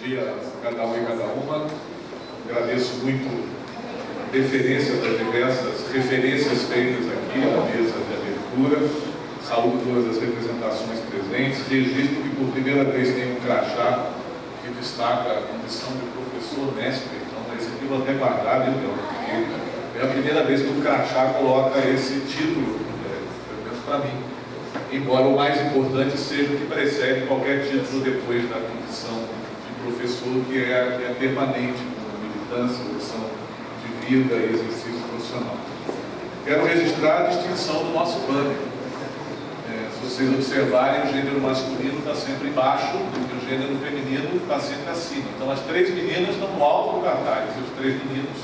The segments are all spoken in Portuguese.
dia a cada um e cada uma. Agradeço muito a deferência das diversas referências feitas aqui na mesa de abertura. Saúdo todas as representações presentes. Registro que por primeira vez tem um crachá que destaca a condição de professor mestre. Então, esse aqui eu vou até guardar, então, porque é a primeira vez que o crachá coloca esse título, pelo menos para mim. Embora o mais importante seja o que precede qualquer título depois da condição de professor, que é permanente, com militância, opção de vida e exercício profissional. Quero registrar a distinção do nosso banner. Se vocês observarem, o gênero masculino está sempre embaixo e o gênero feminino está sempre acima. Então, as três meninas estão no alto do cartaz e os três meninos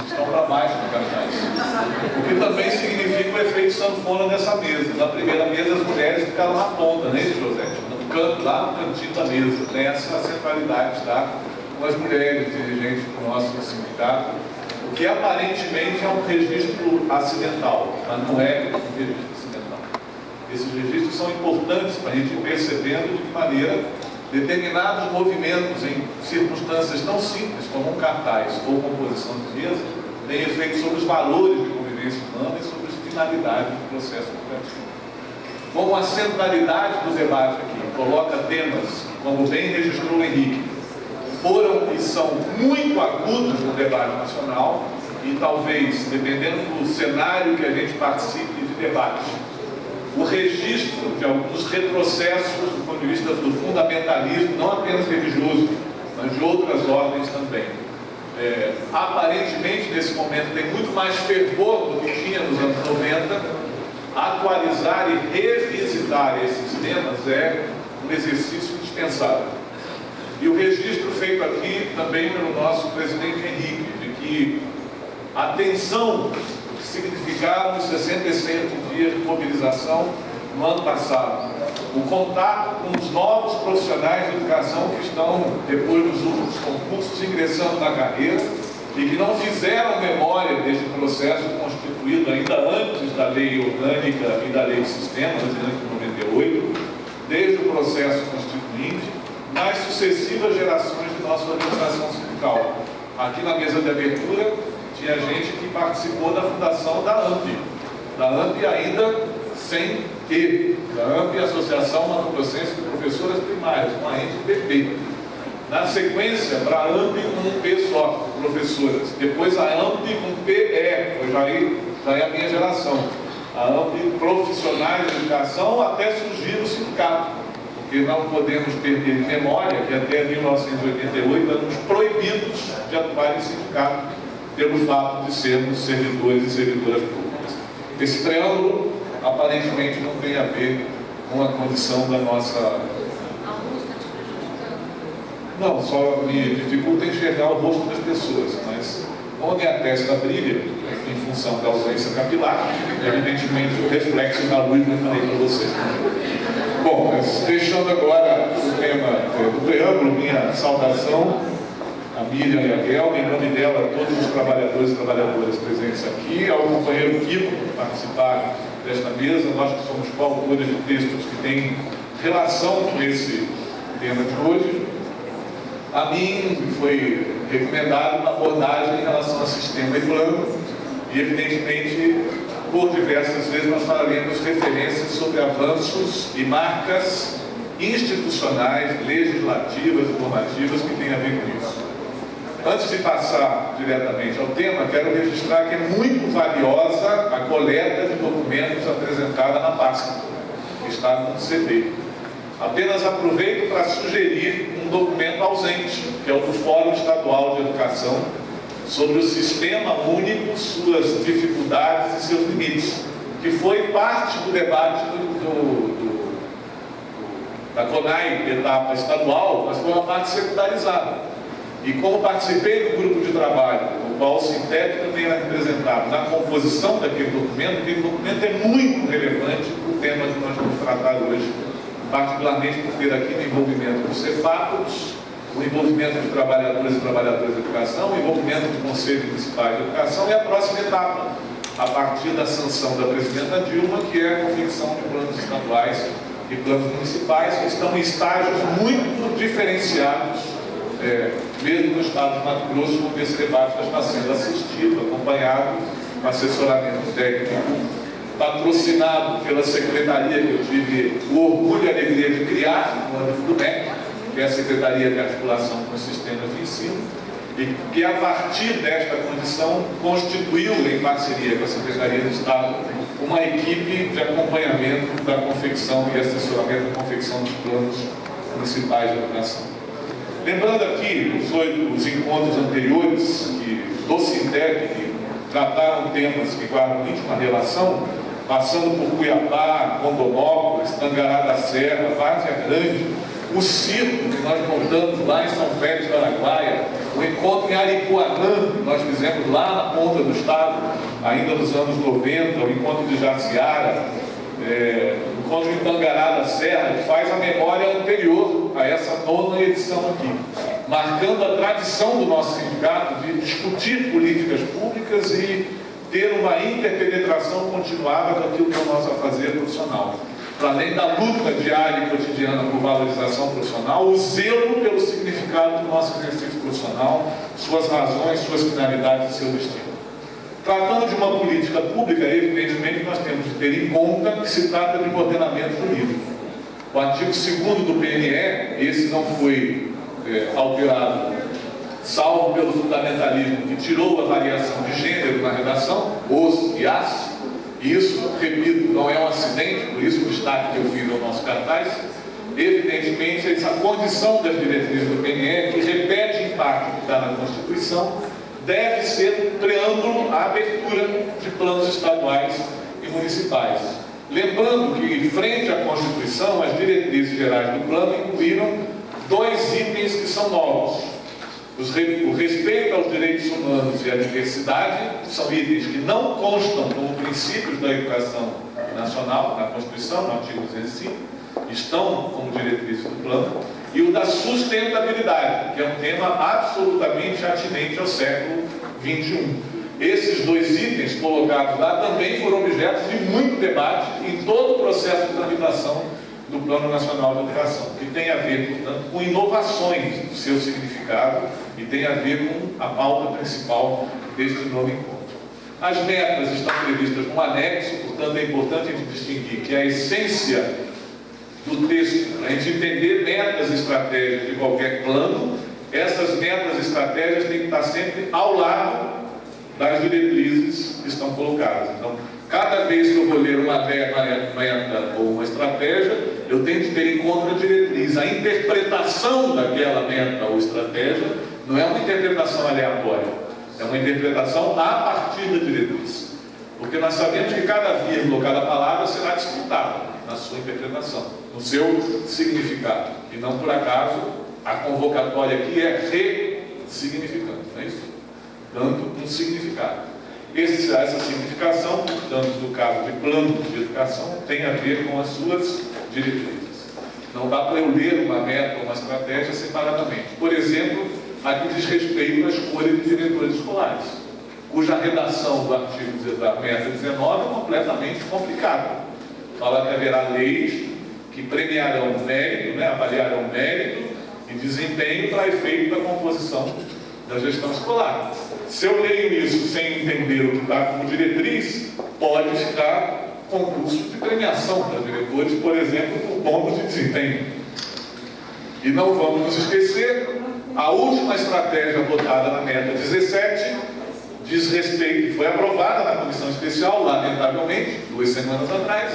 estão para baixo do cartaz. O que também significa o efeito sanfona dessa mesa. Na primeira mesa, as mulheres ficaram na ponta, né, José? No canto, lá no cantinho da mesa. Nessa centralidade está com as mulheres dirigentes do nosso sindicato, o que aparentemente é um registro acidental, mas não é um registro acidental. Esses registros são importantes para a gente ir percebendo de que maneira determinados movimentos em circunstâncias tão simples como um cartaz ou composição de mesa têm efeito sobre os valores de convivência humana e sobre as finalidades do processo educativo. Como a centralidade do debate aqui coloca temas, como bem registrou o Henrique, foram e são muito agudos no debate nacional e talvez, dependendo do cenário que a gente participe de debate, o registro de alguns retrocessos do ponto de vista do fundamentalismo, não apenas religioso, mas de outras ordens também. Aparentemente, nesse momento, tem muito mais fervor do que tinha nos anos 90. Atualizar e revisitar esses temas é um exercício indispensável. E o registro feito aqui também pelo nosso presidente Henrique, de que a tensão significaram os 66 dias de mobilização no ano passado. O contato com os novos profissionais de educação que estão, depois dos últimos concursos, ingressando na carreira e que não fizeram memória deste processo constituído ainda antes da lei orgânica e da lei de sistemas, antes de 98, desde o processo constituinte, nas sucessivas gerações de nossa organização sindical. Aqui na mesa de abertura, tinha gente que participou da fundação da AMP ainda sem E, da AMP, Associação Mato Grossense de Professoras Primárias, com a AMP-PP. Na sequência, para a AMP com um P só, professoras. Depois a AMP com PE, já é a minha geração. A AMP Profissionais de Educação, até surgir o sindicato. Porque não podemos perder de memória que até 1988 éramos proibidos de atuar em sindicato, pelo fato de sermos servidores e servidoras públicas. Esse triângulo, aparentemente, não tem a ver com a condição da nossa... Não, só me dificulta enxergar o rosto das pessoas, mas onde a testa brilha, em função da ausência capilar, evidentemente o reflexo da luz que eu falei para vocês. Bom, mas deixando agora o tema do preâmbulo, minha saudação a Miriam e a Guelma, em nome dela, a todos os trabalhadores e trabalhadoras presentes aqui, ao companheiro Kiko, que participaram desta mesa, nós que somos coautores de textos que têm relação com esse tema de hoje. A mim foi recomendada uma abordagem em relação ao sistema e plano, e evidentemente, por diversas vezes, nós faremos referências sobre avanços e marcas institucionais, legislativas e normativas que têm a ver com isso. Antes de passar diretamente ao tema, quero registrar que é muito valiosa a coleta de documentos apresentada na pasta, que está no CD. Apenas aproveito para sugerir um documento ausente, que é o do Fórum Estadual de Educação, sobre o Sistema Único, suas dificuldades e seus limites, que foi parte do debate da CONAI, etapa estadual, mas foi uma parte secundarizada. E como participei do grupo de trabalho, no qual o Sintec também era representado na composição daquele documento, aquele documento é muito relevante para o tema que nós vamos tratar hoje, particularmente por ter aqui o envolvimento dos CEFAPOS, o envolvimento de trabalhadores e trabalhadoras de educação, o envolvimento de conselhos municipais de educação e a próxima etapa, a partir da sanção da presidenta Dilma, que é a confecção de planos estaduais e planos municipais, que estão em estágios muito diferenciados mesmo no estado de Mato Grosso, onde esse debate já está sendo assistido, acompanhado, com assessoramento técnico, patrocinado pela secretaria que eu tive o orgulho e a alegria de criar no âmbito do MEC, que é a Secretaria de Articulação com os Sistemas de Ensino, e que, a partir desta condição, constituiu, em parceria com a Secretaria de Estado, uma equipe de acompanhamento da confecção e assessoramento da confecção dos planos municipais de educação. Lembrando aqui os encontros anteriores do Sintep, que trataram temas que guardam íntima relação, passando por Cuiabá, Rondonópolis, Tangará da Serra, Várzea Grande, o circo que nós montamos lá em São Félix do Araguaia, o encontro em Aripuanã, que nós fizemos lá na ponta do estado, ainda nos anos 90, o encontro de Jaciara, o encontro em Tangará da Serra, que faz a memória anterior a essa 9ª edição aqui, marcando a tradição do nosso sindicato de discutir políticas públicas e ter uma interpenetração continuada daquilo que é o nosso fazer profissional. Para além da luta diária e cotidiana por valorização profissional, o zelo pelo significado do nosso exercício profissional, suas razões, suas finalidades e seu destino. Tratando de uma política pública, evidentemente nós temos de ter em conta que se trata de um ordenamento jurídico. O artigo 2º do PNE, esse não foi alterado, salvo pelo fundamentalismo que tirou a variação de gênero na redação, os e as. Isso, repito, não é um acidente, por isso o destaque que eu fiz ao nosso cartaz. Evidentemente, essa condição das diretrizes do PNE, que repete em parte o que está na Constituição, deve ser preâmbulo à abertura de planos estaduais e municipais. Lembrando que, frente à Constituição, as diretrizes gerais do plano incluíram 2 itens que são novos. O respeito aos direitos humanos e à diversidade são itens que não constam como princípios da educação nacional, na Constituição, no artigo 205, estão como diretrizes do plano, e o da sustentabilidade, que é um tema absolutamente atinente ao século XXI. Esses 2 itens colocados lá também foram objeto de muito debate em todo o processo de tramitação do Plano Nacional de Educação, que tem a ver, portanto, com inovações do seu significado e tem a ver com a pauta principal deste novo encontro. As metas estão previstas no anexo, portanto é importante a gente distinguir que a essência do texto, a gente entender metas e estratégias de qualquer plano, essas metas e estratégias têm que estar sempre ao lado das diretrizes que estão colocadas. Então, cada vez que eu vou ler uma meta ou uma estratégia, eu tenho que ter em conta a diretriz. A interpretação daquela meta ou estratégia não é uma interpretação aleatória, é uma interpretação a partir da diretriz. Porque nós sabemos que cada vírgula ou cada palavra será disputada na sua interpretação, no seu significado. E não por acaso a convocatória aqui é ressignificante, não é isso? Dando um significado. Essa significação, portanto, no caso de plano de educação, tem a ver com as suas diretrizes. Não dá para eu ler uma meta ou uma estratégia separadamente. Por exemplo, a que diz respeito à escolha de diretores escolares, cuja redação do artigo da meta 19 é completamente complicada. Fala que haverá leis que premiarão mérito, avaliarão mérito e desempenho para efeito da composição da gestão escolar. Se eu leio isso sem entender o que está como diretriz, pode ficar concurso de premiação para diretores, por exemplo, por pontos de desempenho. E não vamos nos esquecer, a última estratégia votada na meta 17 diz respeito, e foi aprovada na comissão especial, lamentavelmente, 2 semanas atrás,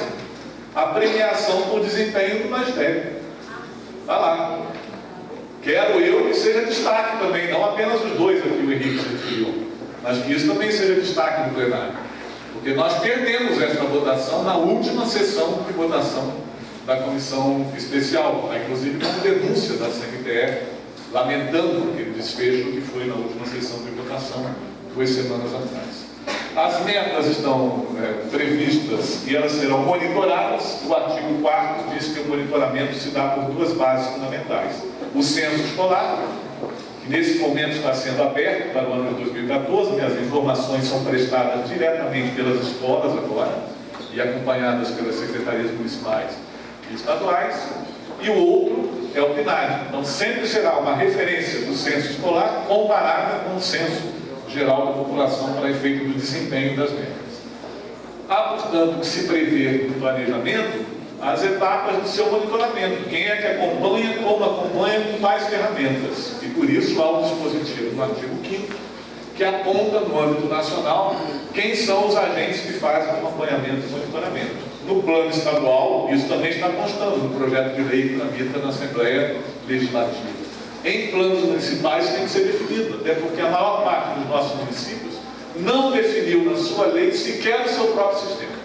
a premiação por desempenho do magistério. Está lá. Quero eu que seja destaque também, não apenas os 2 aqui, o Henrique se referiu, mas que isso também seja destaque no plenário. Porque nós perdemos essa votação na última sessão de votação da comissão especial, inclusive com denúncia da CNTE, lamentando aquele desfecho que foi na última sessão de votação, 2 semanas atrás. As metas estão previstas e elas serão monitoradas. O artigo 4º diz que o monitoramento se dá por 2 bases fundamentais. O censo escolar, que nesse momento está sendo aberto para o ano de 2014, as informações são prestadas diretamente pelas escolas agora e acompanhadas pelas secretarias municipais e estaduais. E o outro é o PNAD. Então, sempre será uma referência do censo escolar comparada com o censo geral da população para efeito do desempenho das metas. Há, portanto, que se prever no planejamento as etapas do seu monitoramento. Quem é que acompanha, como acompanha, com quais ferramentas. E por isso há um dispositivo no artigo 5º que aponta no âmbito nacional quem são os agentes que fazem o acompanhamento e monitoramento. No plano estadual, isso também está constando no projeto de lei que tramita na Assembleia Legislativa. Em planos municipais tem que ser definido, até porque a maior parte dos nossos municípios não definiu na sua lei sequer o seu próprio sistema.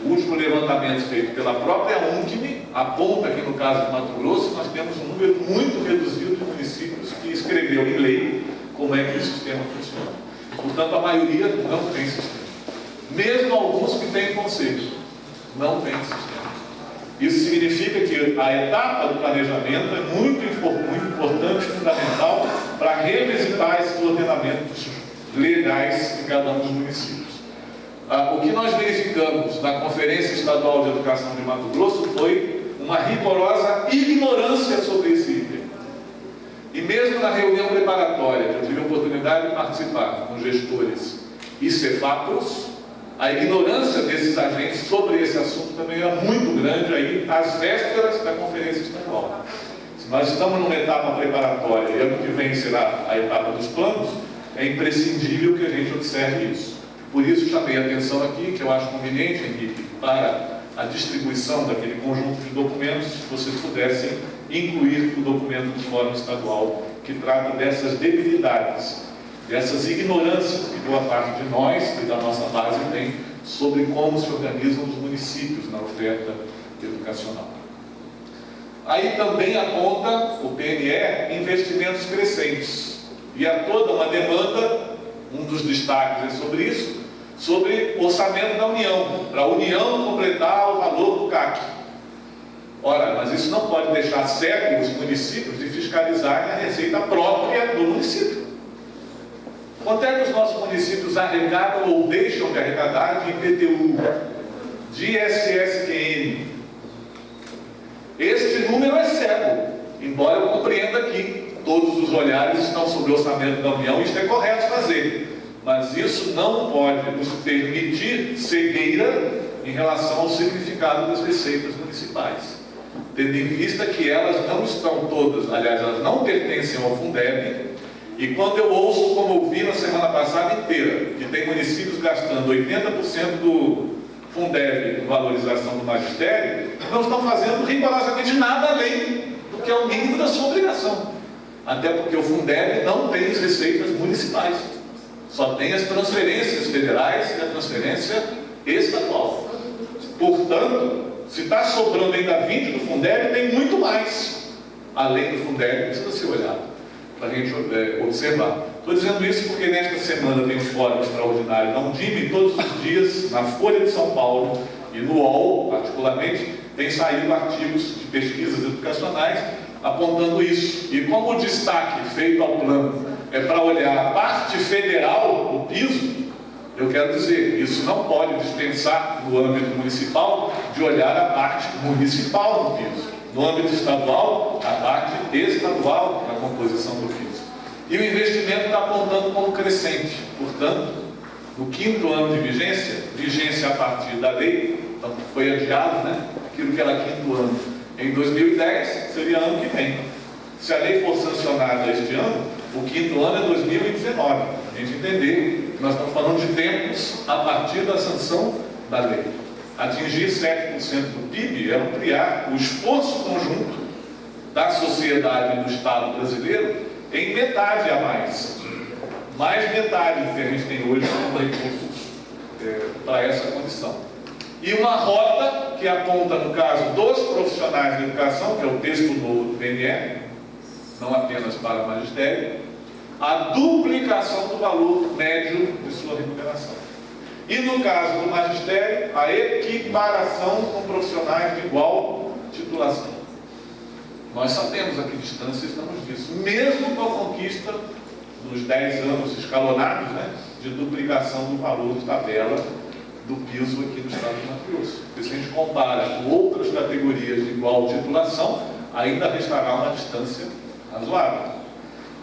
O último levantamento feito pela própria UNCM aponta que no caso de Mato Grosso nós temos um número muito reduzido de municípios que escreveu em lei como é que o sistema funciona. Portanto, a maioria não tem sistema. Mesmo alguns que têm conselho, não tem sistema. Isso significa que a etapa do planejamento é muito importante, fundamental, para revisitar esses ordenamentos legais em cada um dos municípios. O que nós verificamos na Conferência Estadual de Educação de Mato Grosso foi uma rigorosa ignorância sobre esse item. E mesmo na reunião preparatória, que eu tive a oportunidade de participar com gestores e cefapros, a ignorância desses agentes sobre esse assunto também era muito grande aí, às vésperas da Conferência Estadual. Se nós estamos numa etapa preparatória e ano que vem será a etapa dos planos, é imprescindível que a gente observe isso. Por isso chamei a atenção aqui, que eu acho conveniente, Henrique, para a distribuição daquele conjunto de documentos, se vocês pudessem incluir o documento do Fórum Estadual, que trata dessas debilidades, dessas ignorâncias que boa parte de nós e da nossa base tem sobre como se organizam os municípios na oferta educacional. Aí também aponta o PNE investimentos crescentes. E há toda uma demanda, um dos destaques é sobre isso, sobre orçamento da União, para a União completar o valor do CAC. Ora, mas isso não pode deixar cego os municípios de fiscalizarem a receita própria do município. Quanto é que os nossos municípios arrecadam ou deixam de arrecadar de IPTU, de ISSQN? Este número é cego, embora eu compreenda que todos os olhares estão sobre o orçamento da União, isto é correto fazer. Mas isso não pode nos permitir cegueira em relação ao significado das receitas municipais. Tendo em vista que elas não estão todas, aliás, elas não pertencem ao Fundeb, e quando eu ouço, como eu vi na semana passada inteira, que tem municípios gastando 80% do Fundeb em valorização do magistério, não estão fazendo rigorosamente nada além do que é o mínimo da sua obrigação. Até porque o Fundeb não tem as receitas municipais, só tem as transferências federais e a transferência estadual. Portanto, se está sobrando ainda 20 do Fundeb, tem muito mais além do Fundeb, precisa ser olhado para a gente observar. Estou dizendo isso porque nesta semana tem um fórum extraordinário da Undime, e todos os dias, na Folha de São Paulo e no UOL, particularmente, tem saído artigos de pesquisas educacionais apontando isso. E como o destaque feito ao plano é para olhar a parte federal do piso, eu quero dizer, isso não pode dispensar no âmbito municipal de olhar a parte municipal do piso. No âmbito estadual, a parte estadual da composição do piso. E o investimento está apontando como crescente. Portanto, no 5º ano de vigência a partir da lei, então foi adiado, né? Aquilo que era 5º ano em 2010, seria ano que vem. Se a lei for sancionada este ano, o 5º ano é 2019. A gente entender que nós estamos falando de tempos a partir da sanção da lei. Atingir 7% do PIB é ampliar o esforço conjunto da sociedade e do Estado brasileiro em metade a mais. Mais metade do que a gente tem hoje como recursos para essa condição. E uma rota que aponta, no caso dos profissionais de educação, que é o texto novo do PNE, não apenas para o magistério, a duplicação do valor médio de sua remuneração. E no caso do magistério, a equiparação com profissionais de igual titulação. Nós sabemos a que distância estamos disso, mesmo com a conquista dos 10 anos escalonados, né, de duplicação do valor de tabela do piso aqui no estado de Mato Grosso. Porque se a gente compara com outras categorias de igual titulação, ainda restará uma distância razoável,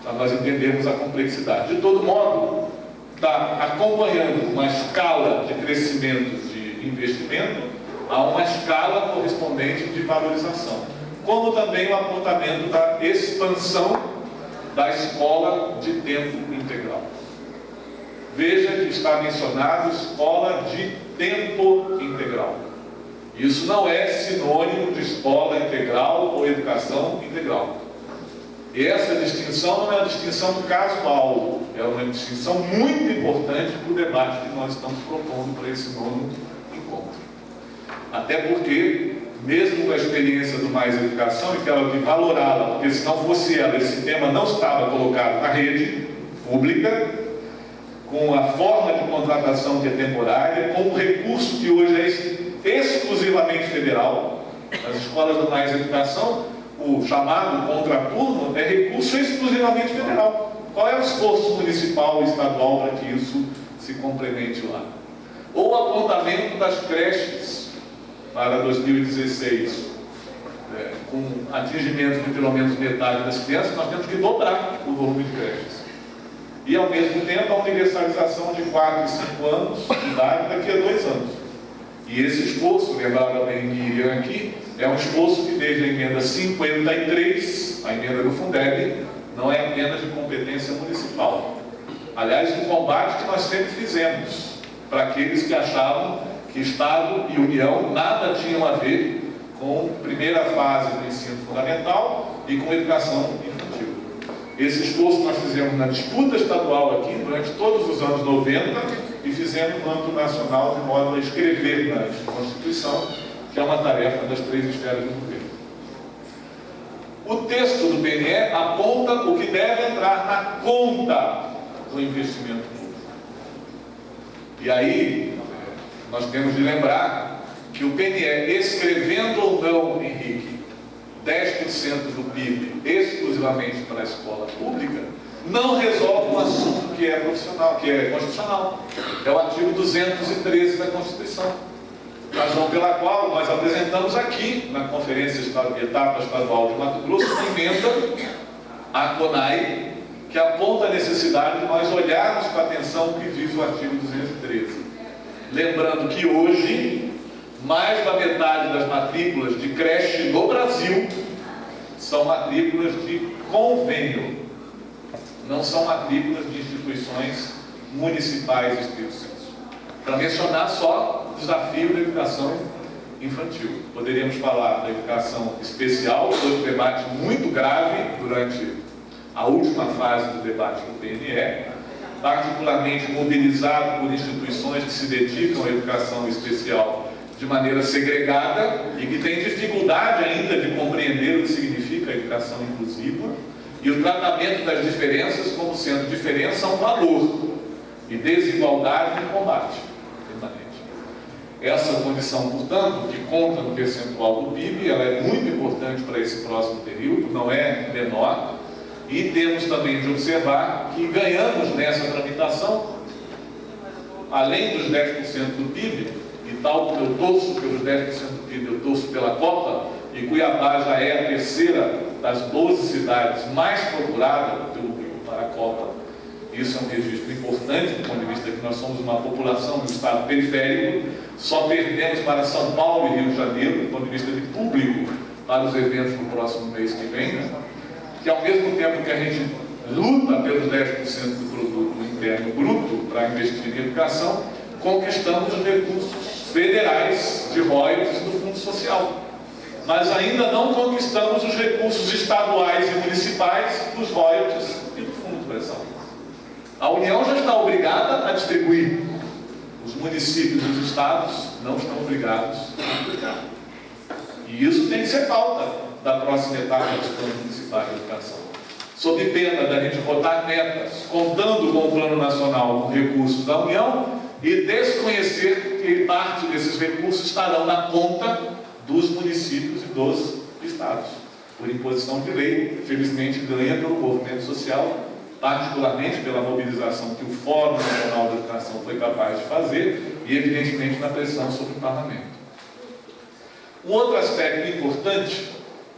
para nós entendermos a complexidade. De todo modo, está acompanhando uma escala de crescimento de investimento a uma escala correspondente de valorização, como também o apontamento da expansão da escola de tempo integral. Veja que está mencionado escola de tempo integral. Isso não é sinônimo de escola integral ou educação integral. E essa distinção não é uma distinção casual, é uma distinção muito importante para o debate que nós estamos propondo para esse nono encontro. Até porque, mesmo com a experiência do Mais Educação, e quero aqui valorá-la, porque se não fosse ela, esse tema não estava colocado na rede pública, com a forma de contratação que é temporária, com o recurso que hoje é exclusivamente federal. Nas escolas do Mais Educação, o chamado contraturno é recurso exclusivamente federal. Qual é o esforço municipal e estadual para que isso se complemente lá? Ou o apontamento das creches para 2016, com atingimento de pelo menos metade das crianças, nós temos que dobrar o volume de creches. E, ao mesmo tempo, a universalização de 4 e 5 anos de idade daqui a 2 anos. E esse esforço, lembrado bem Miriam aqui, é um esforço que desde a emenda 53, a emenda do Fundeb, não é apenas de competência municipal. Aliás, um combate que nós sempre fizemos para aqueles que achavam que Estado e União nada tinham a ver com primeira fase do ensino fundamental e com educação infantil. Esse esforço nós fizemos na disputa estadual aqui durante todos os anos 90 e fizemos no âmbito nacional de modo a escrever na Constituição, que é uma tarefa das 3 esferas do governo. O texto do PNE aponta o que deve entrar na conta do investimento público. E aí, nós temos de lembrar que o PNE, escrevendo ou não, Henrique, 10% do PIB exclusivamente para a escola pública, não resolve um assunto que é profissional, que é constitucional. É o artigo 213 da Constituição. Razão pela qual nós apresentamos aqui, na Conferência Etapa Estadual de Mato Grosso, uma emenda à CONAI, que aponta a necessidade de nós olharmos com atenção o que diz o artigo 213. Lembrando que hoje, mais da metade das matrículas de creche no Brasil são matrículas de convênio, não são matrículas de instituições municipais estritos. Para mencionar só o desafio da educação infantil. Poderíamos falar da educação especial, foi um debate muito grave durante a última fase do debate do PNE, particularmente mobilizado por instituições que se dedicam à educação especial de maneira segregada e que têm dificuldade ainda de compreender o que significa a educação inclusiva e o tratamento das diferenças como sendo diferença um valor e desigualdade um combate permanente. Essa condição, portanto, que conta no percentual do PIB, ela é muito importante para esse próximo período, não é menor, e temos também de observar que ganhamos nessa tramitação, além dos 10% do PIB, e tal como eu torço pelos 10% do PIB, eu torço pela Copa, e Cuiabá já é a terceira das 12 cidades mais procuradas pelo público para a Copa. Isso é um registro importante do ponto de vista que nós somos uma população do estado periférico, só perdemos para São Paulo e Rio de Janeiro, do ponto de vista de público, para os eventos no próximo mês que vem, né? Que ao mesmo tempo que a gente luta pelos 10% do produto interno bruto para investir em educação, conquistamos os recursos federais de royalties do Fundo Social. Mas ainda não conquistamos os recursos estaduais e municipais dos royalties e do Fundo de Pressão. A União já está obrigada a distribuir. Os municípios e os estados não estão obrigados a aplicar. E isso tem que ser pauta da próxima etapa dos planos municipais de educação. Sob pena da gente botar metas, contando com o Plano Nacional com recursos da União e desconhecer que parte desses recursos estarão na conta dos municípios e dos estados. Por imposição de lei, felizmente ganha pelo movimento social particularmente pela mobilização que o Fórum Nacional de Educação foi capaz de fazer e, evidentemente, na pressão sobre o Parlamento. Um outro aspecto importante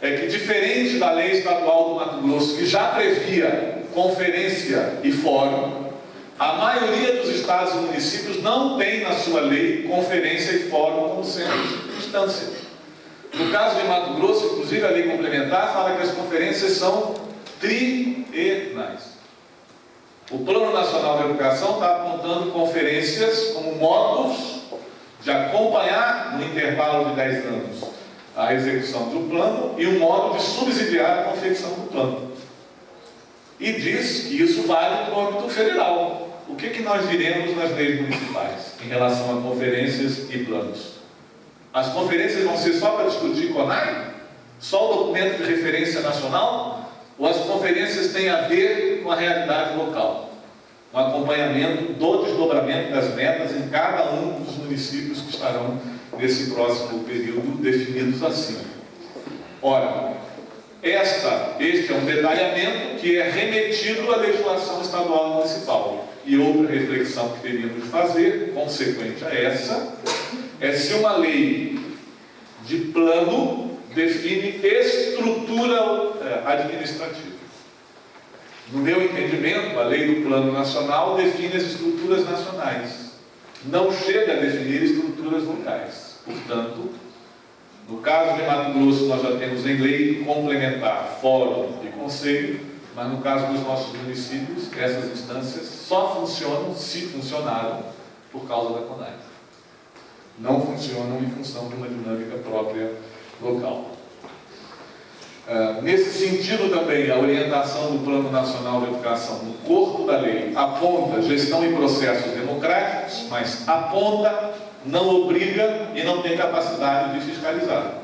é que, diferente da lei estadual do Mato Grosso, que já previa conferência e fórum, a maioria dos estados e municípios não tem na sua lei conferência e fórum como sendo instância. No caso de Mato Grosso, inclusive, a lei complementar fala que as conferências são trienais. O Plano Nacional de Educação está apontando conferências como modos de acompanhar, no intervalo de 10 anos, a execução do plano e um modo de subsidiar a confecção do plano. E diz que isso vale para o âmbito federal. O que nós diremos nas leis municipais em relação a conferências e planos? As conferências vão ser só para discutir CONAI? Só o documento de referência nacional? Ou as conferências têm a ver com a realidade local? Um acompanhamento do desdobramento das metas em cada um dos municípios que estarão nesse próximo período definidos assim. Ora, este é um detalhamento que é remetido à legislação estadual e municipal. E outra reflexão que teríamos de fazer, consequente a essa, é se uma lei de plano define estrutura administrativa. No meu entendimento, a lei do Plano Nacional define as estruturas nacionais. Não chega a definir estruturas locais. Portanto, no caso de Mato Grosso, nós já temos em lei complementar fórum e conselho, mas no caso dos nossos municípios, essas instâncias só funcionam, se funcionaram, por causa da CONAI. Não funcionam em função de uma dinâmica própria local. Nesse sentido também, a orientação do Plano Nacional de Educação no corpo da lei aponta gestão e processos democráticos, mas aponta, não obriga e não tem capacidade de fiscalizar.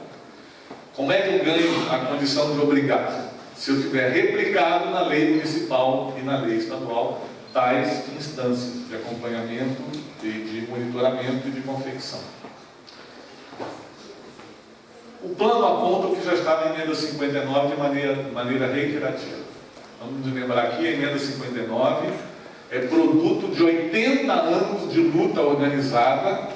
Como é que eu ganho a condição de obrigar? Se eu tiver replicado na lei municipal e na lei estadual tais instâncias de acompanhamento, de monitoramento e de confecção. O plano aponta o que já está na emenda 59 de maneira reiterativa. Vamos nos lembrar aqui, a emenda 59 é produto de 80 anos de luta organizada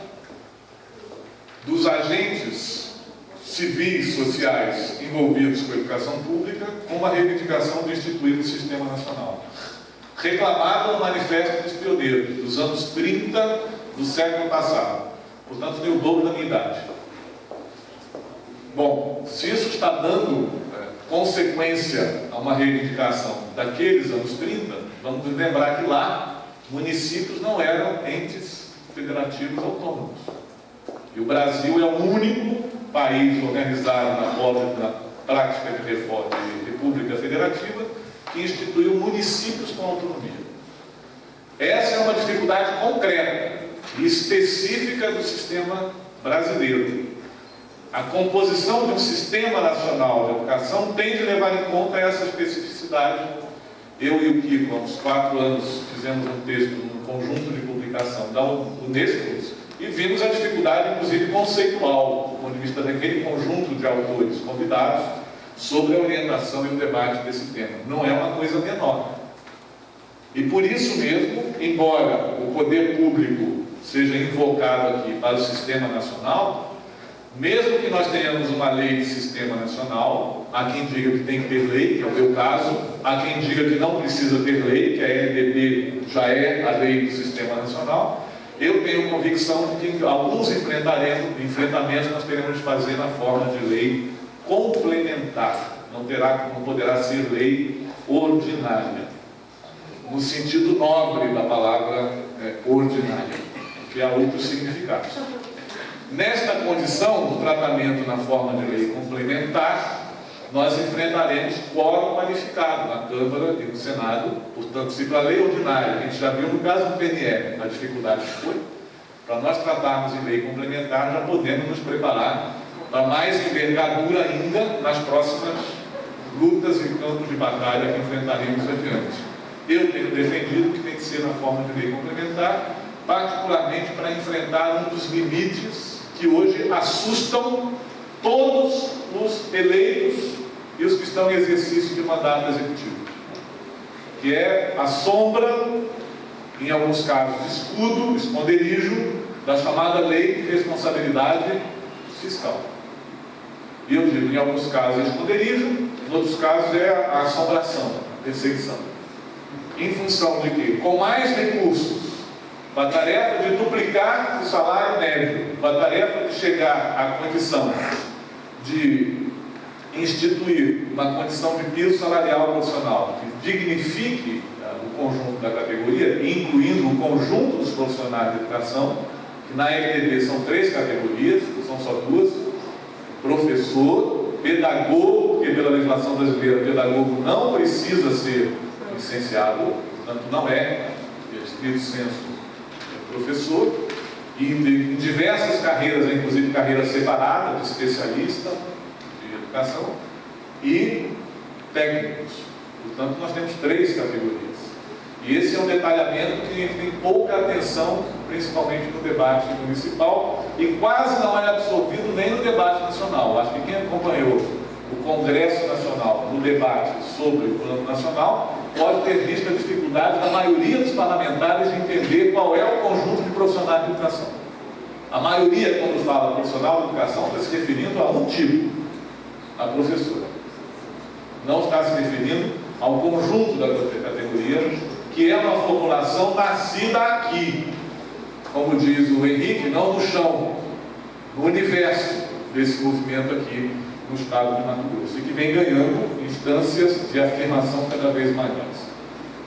dos agentes civis, sociais envolvidos com a educação pública, com a reivindicação de instituir um sistema nacional. Reclamado no Manifesto dos Pioneiros, dos anos 30 do século passado. Portanto, deu o dobro da minha idade. Bom, se isso está dando consequência a uma reivindicação daqueles anos 30, vamos lembrar que lá municípios não eram entes federativos autônomos. E o Brasil é o único país organizado na prática de reforma de república federativa que instituiu municípios com autonomia. Essa é uma dificuldade concreta e específica do sistema brasileiro. A composição de um sistema nacional de educação tem de levar em conta essa especificidade. Eu e o Kiko, há uns 4 anos, fizemos um texto num conjunto de publicação da Unesco e vimos a dificuldade, inclusive conceitual, do ponto de vista daquele conjunto de autores convidados, sobre a orientação e o debate desse tema. Não é uma coisa menor. E por isso mesmo, embora o poder público seja invocado aqui para o sistema nacional, mesmo que nós tenhamos uma lei de sistema nacional, há quem diga que tem que ter lei, que é o meu caso, há quem diga que não precisa ter lei, que a LDB já é a lei do sistema nacional. Eu tenho convicção de que alguns enfrentamentos nós teremos de fazer na forma de lei complementar, não poderá ser lei ordinária, no sentido nobre da palavra ordinária, que há outros significados. Nesta condição do tratamento na forma de lei complementar, nós enfrentaremos quórum qualificado na Câmara e no Senado. Portanto, se para a lei ordinária, a gente já viu no caso do PNL a dificuldade que foi, para nós tratarmos em lei complementar, já podemos nos preparar para mais envergadura ainda nas próximas lutas e campos de batalha que enfrentaremos adiante. Eu tenho defendido que tem que ser na forma de lei complementar, particularmente para enfrentar um dos limites que hoje assustam todos os eleitos e os que estão em exercício de mandato executivo, que é a sombra, em alguns casos, escudo, esconderijo, da chamada lei de responsabilidade fiscal. E eu digo, em alguns casos é esconderijo, em outros casos é a assombração, a perseguição. Em função de que, com mais recursos, a tarefa de duplicar o salário médio, a tarefa de chegar à condição de instituir uma condição de piso salarial profissional que dignifique o conjunto da categoria, incluindo o conjunto dos profissionais de educação, que na LDB são 3 categorias, não são só 2, professor, pedagogo, porque pela legislação brasileira, pedagogo não precisa ser licenciado, portanto não é estrito senso professor, e em diversas carreiras, inclusive carreiras separadas, de especialista de educação, e técnicos. Portanto, nós temos 3 categorias. E esse é um detalhamento que tem pouca atenção, principalmente no debate municipal, e quase não é absorvido nem no debate nacional. Acho que quem acompanhou o Congresso Nacional no debate sobre o Plano Nacional pode ter visto a dificuldade da maioria dos parlamentares de entender qual é o conjunto de profissionais de educação. A maioria, quando fala profissional de educação, está se referindo a um tipo, a professora. Não está se referindo ao conjunto da categoria, que é uma formulação nascida aqui, como diz o Henrique, não no chão, no universo desse movimento aqui no estado de Mato Grosso, e que vem ganhando instâncias de afirmação cada vez maiores.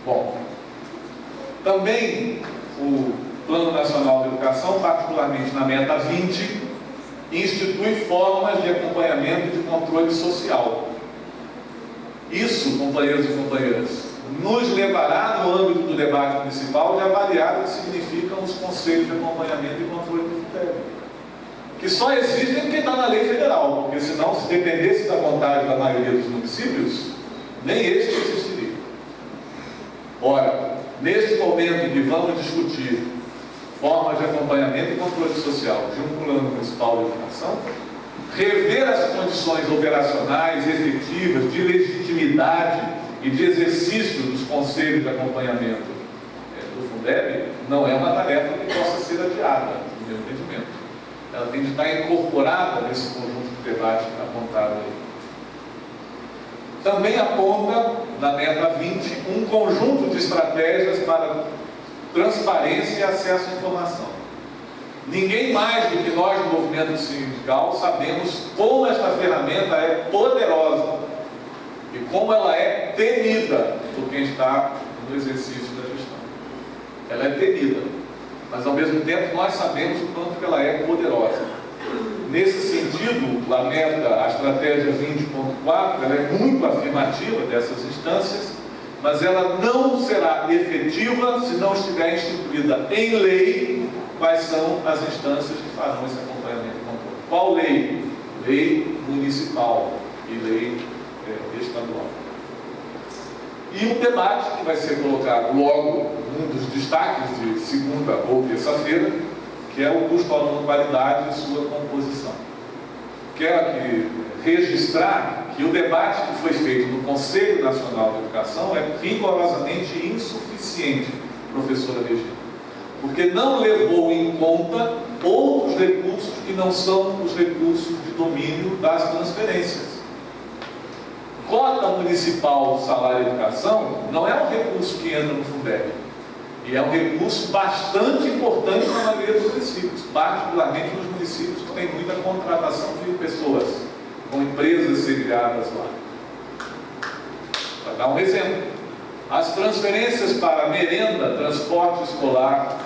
Bom, também o Plano Nacional de Educação, particularmente na meta 20, institui formas de acompanhamento e de controle social. Isso, companheiros e companheiras, nos levará, no âmbito do debate municipal, de avaliar o que significam os conselhos de acompanhamento e controle do Fundeb, que só existem porque está na lei federal, porque senão, se dependesse da vontade da maioria dos municípios, nem este existiria. Ora, neste momento em que vamos discutir formas de acompanhamento e controle social de um plano municipal de educação, rever as condições operacionais, efetivas, de legitimidade e de exercício dos conselhos de acompanhamento do Fundeb não é uma tarefa que possa ser adiada, no meu entendimento. Ela tem de estar incorporada nesse conjunto de debate apontado aí. Também aponta, na meta 20, um conjunto de estratégias para transparência e acesso à informação. Ninguém mais do que nós do movimento sindical sabemos como esta ferramenta é poderosa e como ela é temida por quem está no exercício da gestão. Ela é temida, mas ao mesmo tempo nós sabemos o quanto que ela é poderosa. Nesse sentido, a estratégia 20.4, ela é muito afirmativa dessas instâncias, mas ela não será efetiva se não estiver instituída em lei quais são as instâncias que farão esse acompanhamento e controle. Qual lei? Lei municipal e lei estadual. E um debate que vai ser colocado logo, um dos destaques de segunda ou terça-feira, que é o custo anualidade e sua composição. Quero aqui registrar que o debate que foi feito no Conselho Nacional de Educação é rigorosamente insuficiente, professora Regina, porque não levou em conta outros recursos que não são os recursos de domínio das transferências. Cota municipal salário e educação não é um recurso que entra no Fundeb, e é um recurso bastante importante na maioria dos municípios, particularmente nos municípios que têm muita contratação de pessoas, com empresas sediadas lá. Para dar um exemplo, as transferências para merenda, transporte escolar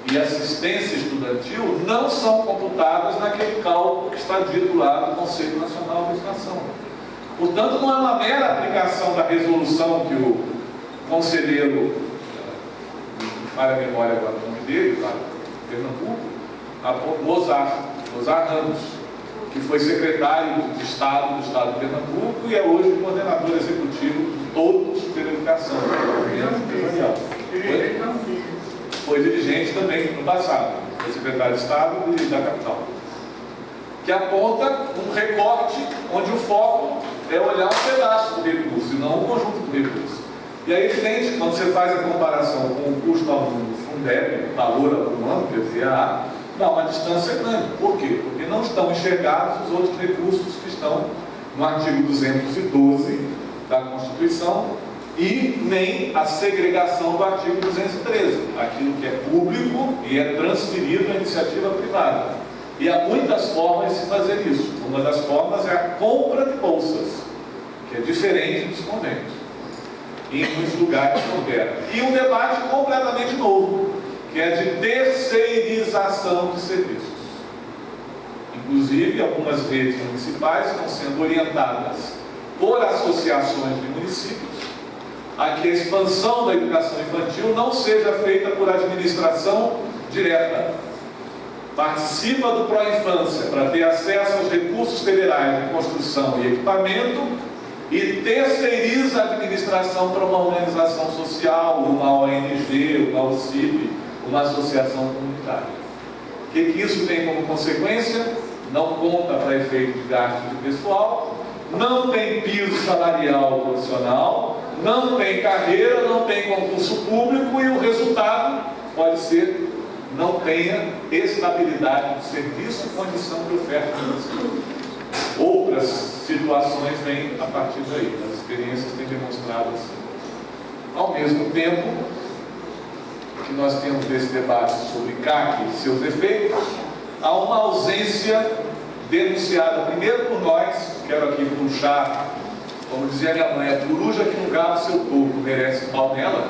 e assistência estudantil não são computadas naquele cálculo que está dito lá do Conselho Nacional de Educação. Portanto, não é uma mera aplicação da resolução que o conselheiro, não falha a memória agora do nome dele, lá em Pernambuco, Mozart Ramos, que foi secretário de Estado do Estado de Pernambuco e é hoje o coordenador executivo de todo o Superior Educação, foi dirigente também no passado, foi secretário de Estado e da capital, que aponta um recorte onde o foco é olhar um pedaço do recurso e não um conjunto do recurso. E é evidente, quando você faz a comparação com o custo ao ano do Fundeb, valor ao ano, quer dizer, dá uma distância grande. Por quê? Porque não estão enxergados os outros recursos que estão no artigo 212 da Constituição e nem a segregação do artigo 213, aquilo que é público e é transferido à iniciativa privada. E há muitas formas de se fazer isso. Uma das formas é a compra de bolsas, que é diferente dos convênios. Em muitos lugares couberam. E um debate completamente novo, que é de terceirização de serviços. Inclusive, algumas redes municipais estão sendo orientadas por associações de municípios a que a expansão da educação infantil não seja feita por administração direta. Participa do Pró-Infância para ter acesso aos recursos federais de construção e equipamento e terceiriza a administração para uma organização social, uma ONG, uma OCIP, uma associação comunitária. O que isso tem como consequência? Não conta para efeito de gasto de pessoal, não tem piso salarial profissional, não tem carreira, não tem concurso público e o resultado pode ser não tenha estabilidade de serviço e condição de oferta financeira. Outras situações vêm a partir daí, as experiências têm demonstrado assim. Ao mesmo tempo que nós temos esse debate sobre CAC e seus efeitos, há uma ausência denunciada primeiro por nós, quero aqui puxar, como dizia minha mãe, a coruja que no galo seu toco merece pau nela.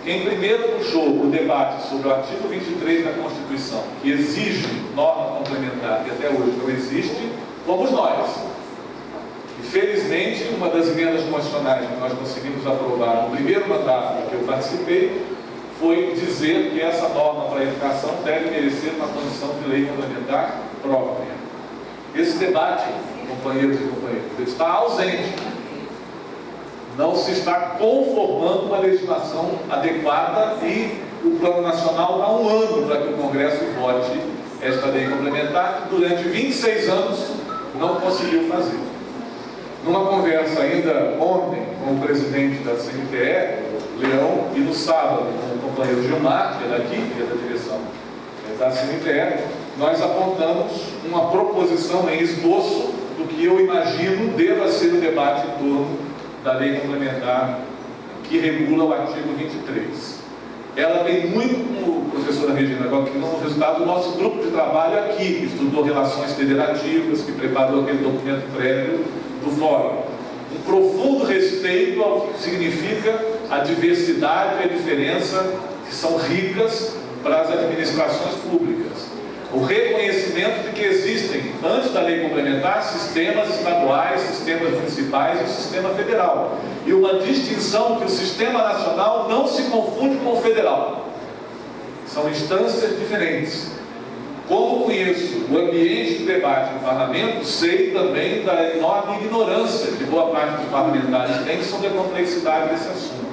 Quem primeiro puxou o debate sobre o artigo 23 da Constituição, que exige norma complementar, que até hoje não existe, fomos nós. E felizmente, uma das emendas constitucionais que nós conseguimos aprovar no primeiro mandato que eu participei, foi dizer que essa norma para a educação deve merecer uma condição de lei complementar própria. Esse debate, companheiros e companheiras, está ausente. Não se está conformando uma legislação adequada e o Plano Nacional há um ano para que o Congresso vote esta lei complementar, que durante 26 anos não conseguiu fazer. Numa conversa ainda ontem com o presidente da CNTE, Leão, e no sábado com o companheiro Gilmar, que é daqui, que é da direção da CNTE, nós apontamos uma proposição em esboço do que eu imagino deva ser o debate em torno da lei complementar que regula o artigo 23. Ela tem muito, como a professora Regina, que no resultado do nosso grupo de trabalho aqui, que estudou relações federativas, que preparou aquele documento prévio do fórum. Um profundo respeito ao que significa a diversidade e a diferença, que são ricas para as administrações públicas. O reconhecimento de que existem, antes da lei complementar, sistemas estaduais, sistemas municipais e o sistema federal. E uma distinção que o sistema nacional não se confunde com o federal. São instâncias diferentes. Como conheço o ambiente de debate no parlamento, sei também da enorme ignorância que boa parte dos parlamentares tem sobre a complexidade desse assunto.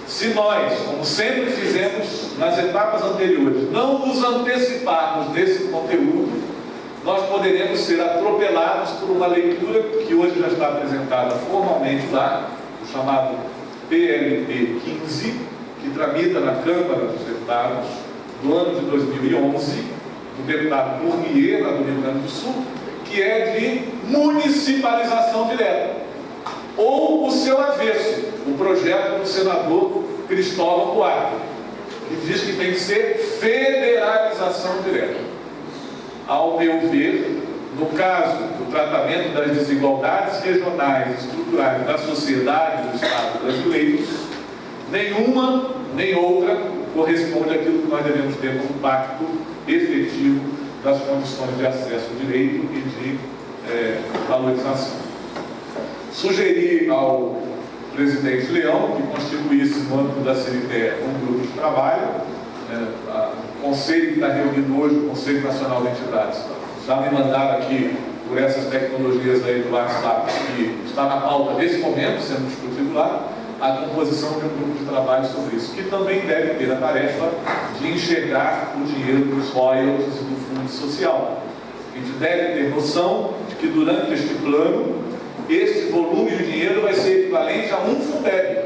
Se nós, como sempre fizemos nas etapas anteriores, não nos anteciparmos desse conteúdo, nós poderemos ser atropelados por uma leitura que hoje já está apresentada formalmente lá, o chamado PLP 15, que tramita na Câmara dos Deputados do ano de 2011, do deputado Burnier, lá do Rio Grande do Sul, que é de municipalização direta. Ou o seu avesso, o projeto do senador Cristóvão Buarque, que diz que tem que ser federalização direta. Ao meu ver, no caso do tratamento das desigualdades regionais e estruturais da sociedade do Estado brasileiro, nenhuma nem outra corresponde àquilo que nós devemos ter como impacto efetivo das condições de acesso ao direito e de valorização. Sugeri ao presidente Leão que constituísse no âmbito da CNTE um grupo de trabalho. O Conselho que está reunido hoje, o Conselho Nacional de Entidades, já me mandaram aqui por essas tecnologias aí do WhatsApp, que está na pauta nesse momento, sendo discutido lá, a composição de um grupo de trabalho sobre isso, que também deve ter a tarefa de enxergar o dinheiro dos royalties e do fundo social. A gente deve ter noção de que durante este plano, este volume de dinheiro vai ser equivalente a um Fundeb.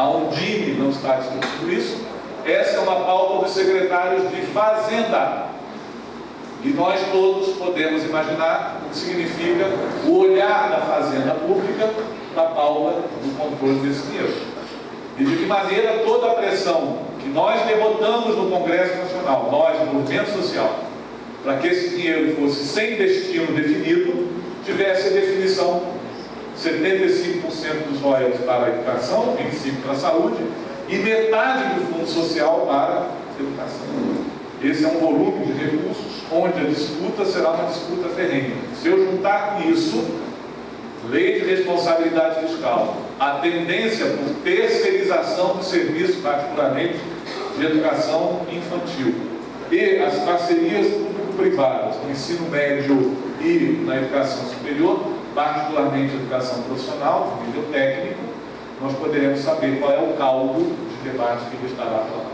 A Undime não está discutindo isso. Essa é uma pauta dos secretários de Fazenda. E nós todos podemos imaginar o que significa o olhar da Fazenda Pública para a pauta do controle desse dinheiro. E de que maneira toda a pressão que nós derrotamos no Congresso Nacional, nós, o movimento social, para que esse dinheiro fosse sem destino definido, tivesse a definição 75% dos royalties para a educação, 25% para a saúde e metade do fundo social para a educação. Esse é um volume de recursos onde a disputa será uma disputa ferrenha. Se eu juntar com isso, lei de responsabilidade fiscal, a tendência por terceirização do serviço, particularmente de educação infantil, e as parcerias público-privadas no ensino médio e na educação superior, particularmente a educação profissional, no nível técnico, nós poderemos saber qual é o caldo de debate que restará para lá.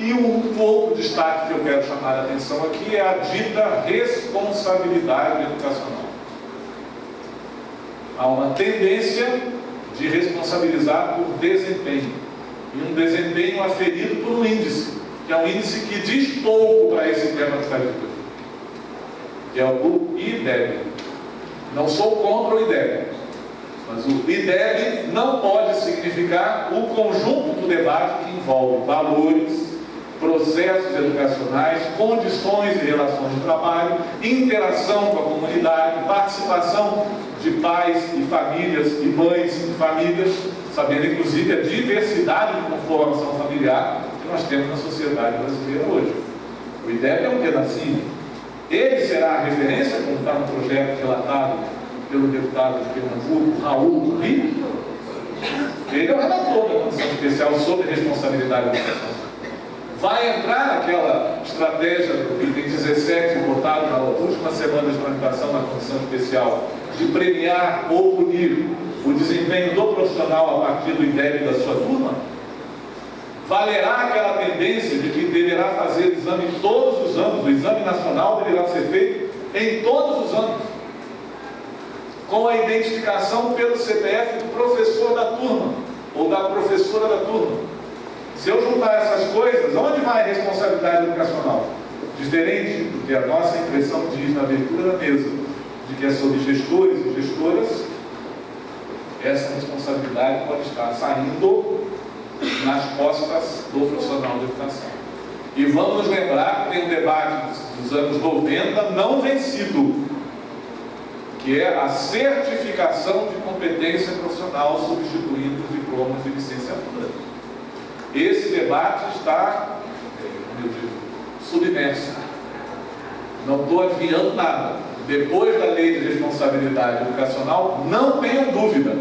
E um outro destaque que eu quero chamar a atenção aqui é a dita responsabilidade educacional. Há uma tendência de responsabilizar por desempenho, e um desempenho aferido por um índice, que é um índice que diz pouco para esse tema que está dito, que é o IDEB. Não sou contra o IDEB, mas o IDEB não pode significar o conjunto do debate que envolve valores, processos educacionais, condições e relações de trabalho, interação com a comunidade, participação de pais e famílias e mães e famílias, sabendo inclusive a diversidade de conformação familiar que nós temos na sociedade brasileira hoje. O IDEB é um pedacinho. Ele será a referência, como está no projeto relatado pelo deputado de Pernambuco, Raul Rio. Ele é o relator da Comissão Especial sobre Responsabilidade Educacional. Vai entrar naquela estratégia do item 17, votado nas últimas semanas de tramitação na Comissão Especial, de premiar ou punir o desempenho do profissional a partir do IDEB da sua turma? Valerá aquela tendência de que deverá fazer exame todos os anos, o exame nacional deverá ser feito em todos os anos, com a identificação pelo CPF do professor da turma, ou da professora da turma. Se eu juntar essas coisas, onde vai a responsabilidade educacional? Diferente do que a nossa impressão diz na abertura da mesa, de que é sobre gestores e gestoras, essa responsabilidade pode estar saindo nas costas do profissional de educação. E vamos lembrar que tem um debate dos anos 90 não vencido, que é a certificação de competência profissional substituindo os diplomas de licenciatura. Esse debate está, como eu digo, submerso. Não estou adivinhando nada. Depois da lei de responsabilidade educacional, não tenham dúvida,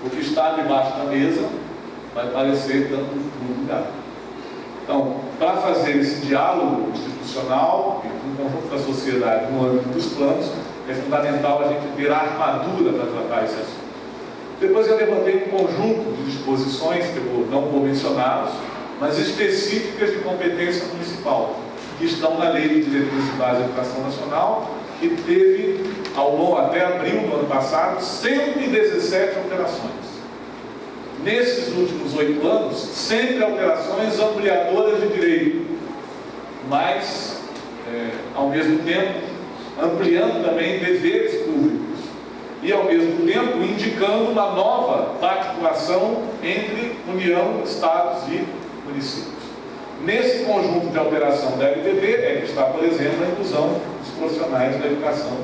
o que está debaixo da mesa vai parecer tanto tudo gato. Então, para fazer esse diálogo institucional e com o conjunto da sociedade no âmbito dos planos, é fundamental a gente ter a armadura para tratar esse assunto. Depois eu levantei um conjunto de disposições, que eu não vou mencioná-los, mas específicas de competência municipal, que estão na Lei de Diretrizes de Base da Educação Nacional, que teve, até abril do ano passado, 117 alterações. Nesses últimos 8 anos, sempre alterações ampliadoras de direito, mas, ao mesmo tempo, ampliando também deveres públicos. E, ao mesmo tempo, indicando uma nova pactuação entre União, Estados e municípios. Nesse conjunto de alteração da LDB é que está, por exemplo, a inclusão dos profissionais da educação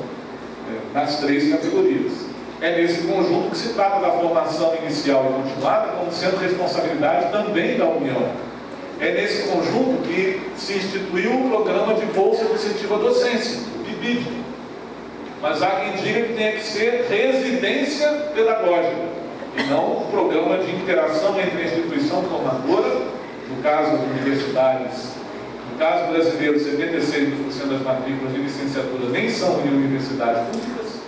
nas 3 categorias. É nesse conjunto que se trata da formação inicial e continuada como sendo responsabilidade também da União. É nesse conjunto que se instituiu o programa de Bolsa de Incentivo à Docência, o PIBID. Mas há quem diga que tem que ser residência pedagógica, e não um programa de interação entre a instituição formadora, no caso das universidades. No caso brasileiro, 76% das matrículas de licenciatura nem são em universidades públicas,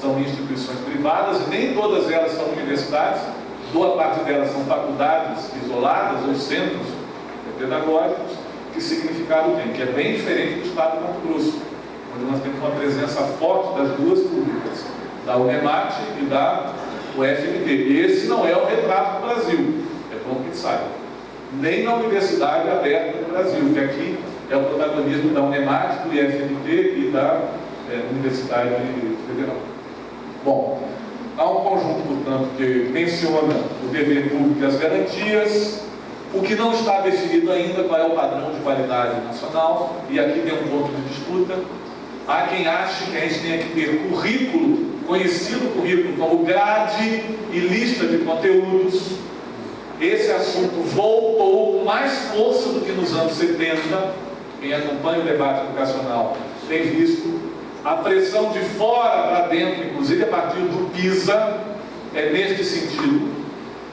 são instituições privadas, e nem todas elas são universidades, boa parte delas são faculdades isoladas ou centros pedagógicos. Que significado tem? Que é bem diferente do estado de Mato Grosso, onde nós temos uma presença forte das duas públicas, da UNEMAT e da UFMT. Esse não é o retrato do Brasil. É bom que a gente saiba. Nem na universidade aberta no Brasil, que aqui é o protagonismo da Unemate, do IFMT e da Universidade Federal. Bom, há um conjunto, portanto, que menciona o dever público e as garantias. O que não está definido ainda, qual é o padrão de qualidade nacional, e aqui tem um ponto de disputa. Há quem ache que a gente tem que ter currículo, conhecido currículo como grade e lista de conteúdos. Esse assunto voltou com mais força do que nos anos 70. Quem acompanha o debate educacional tem visto. A pressão de fora para dentro, inclusive a partir do PISA, é neste sentido,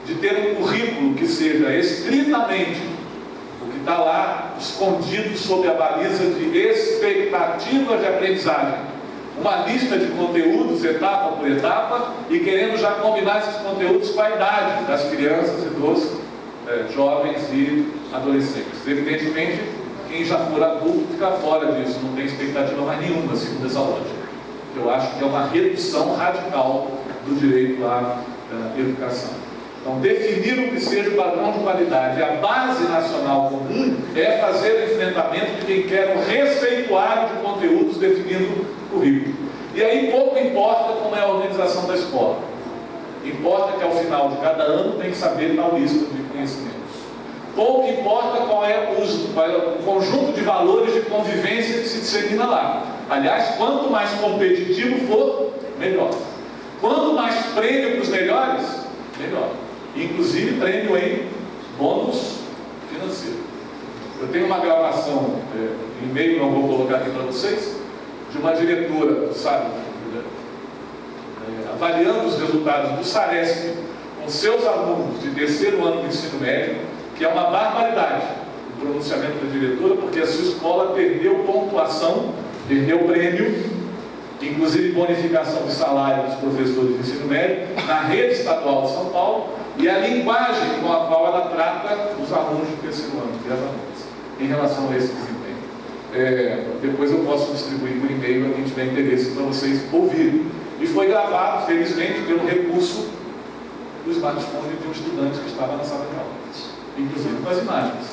de ter um currículo que seja estritamente o que está lá, escondido sob a baliza de expectativas de aprendizagem. Uma lista de conteúdos, etapa por etapa, e querendo já combinar esses conteúdos com a idade das crianças e dos jovens e adolescentes. Evidentemente, quem já for adulto fica fora disso, não tem expectativa mais nenhuma, segundo essa lógica. Eu acho que é uma redução radical do direito à educação. Então, definir o que seja o padrão de qualidade, a base nacional comum, é fazer o enfrentamento de quem quer um receituário de conteúdos definindo o currículo. E aí pouco importa como é a organização da escola. Importa que ao final de cada ano tem que saber tal lista de conhecimentos. Pouco importa qual é o conjunto de valores de convivência que se dissemina lá. Aliás, quanto mais competitivo for, melhor. Quanto mais prêmio para os melhores, melhor. Inclusive prêmio em bônus financeiro. Eu tenho uma gravação, em e-mail, não vou colocar aqui para vocês, de uma diretora, sabe, avaliando os resultados do SARESP com seus alunos de terceiro ano do ensino médio, que é uma barbaridade o pronunciamento da diretora, porque a sua escola perdeu pontuação, perdeu prêmio, inclusive bonificação de salário dos professores de ensino médio, na rede estadual de São Paulo, e a linguagem com a qual ela trata os alunos de terceiro ano, e as alunas, em relação a esse desempenho. Depois eu posso distribuir por e-mail a quem tiver interesse para vocês ouvirem. E foi gravado, felizmente, pelo recurso do smartphone de um estudante que estava na sala de aula, inclusive com as imagens.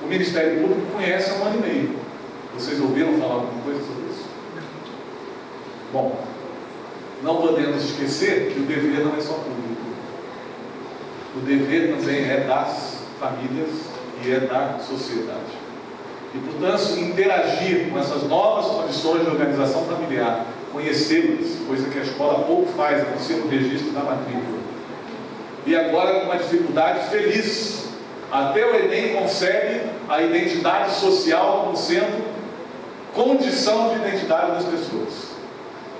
O Ministério Público conhece há um ano e meio. Vocês ouviram falar alguma coisa sobre isso? Bom, não podemos esquecer que o dever não é só público. O dever também é das famílias e é da sociedade. E, portanto, interagir com essas novas condições de organização familiar, conhecê-las, coisa que a escola pouco faz, a não ser no registro da matrícula. E agora com uma dificuldade feliz. Até o Enem concebe a identidade social como sendo condição de identidade das pessoas.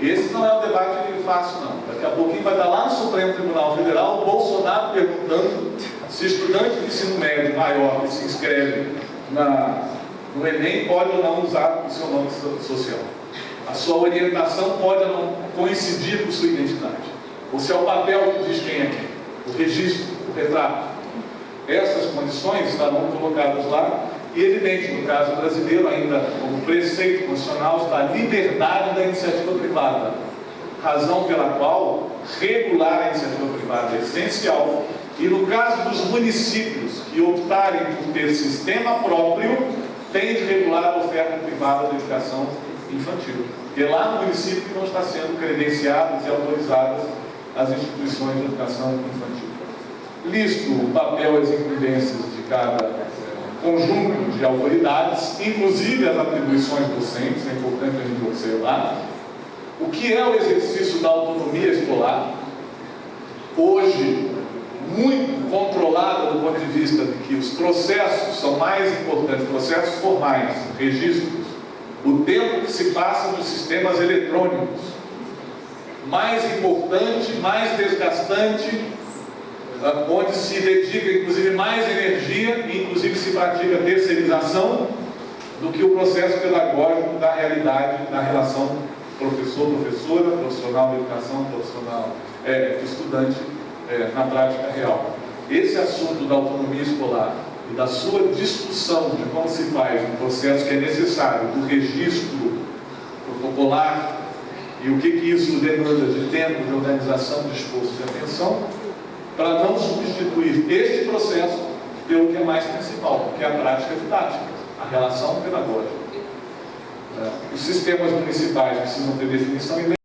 Esse não é um debate fácil, não. Daqui a pouquinho vai dar lá no Supremo Tribunal Federal o Bolsonaro perguntando se estudante de ensino médio maior que se inscreve no Enem pode ou não usar o seu nome social. A sua orientação pode ou não coincidir com sua identidade. Ou se é o papel que diz quem é quem. O registro, o retrato. Essas condições estarão colocadas lá. E evidente, no caso brasileiro, ainda como preceito constitucional, está a liberdade da iniciativa privada. Razão pela qual regular a iniciativa privada é essencial. E no caso dos municípios que optarem por ter sistema próprio, tem de regular a oferta privada de educação infantil. Porque lá no município não está sendo credenciadas e autorizadas as instituições de educação infantil. Listo o papel e as incumbências de cada conjunto de autoridades, inclusive as atribuições docentes, é importante a gente observar. O que é o exercício da autonomia escolar? Hoje, muito controlada do ponto de vista de que os processos são mais importantes, processos formais, registros, o tempo que se passa nos sistemas eletrônicos, mais importante, mais desgastante, onde se dedica inclusive mais energia e inclusive se pratica terceirização do que o processo pedagógico da realidade, da relação professor-professora, profissional de educação, profissional estudante na prática real. Esse assunto da autonomia escolar e da sua discussão de como se faz um processo que é necessário, do registro protocolar e o que isso demanda de tempo, de organização, de esforço, de atenção, para não substituir este processo pelo que é mais principal, que é a prática didática, a relação pedagógica. Os sistemas municipais precisam ter definição e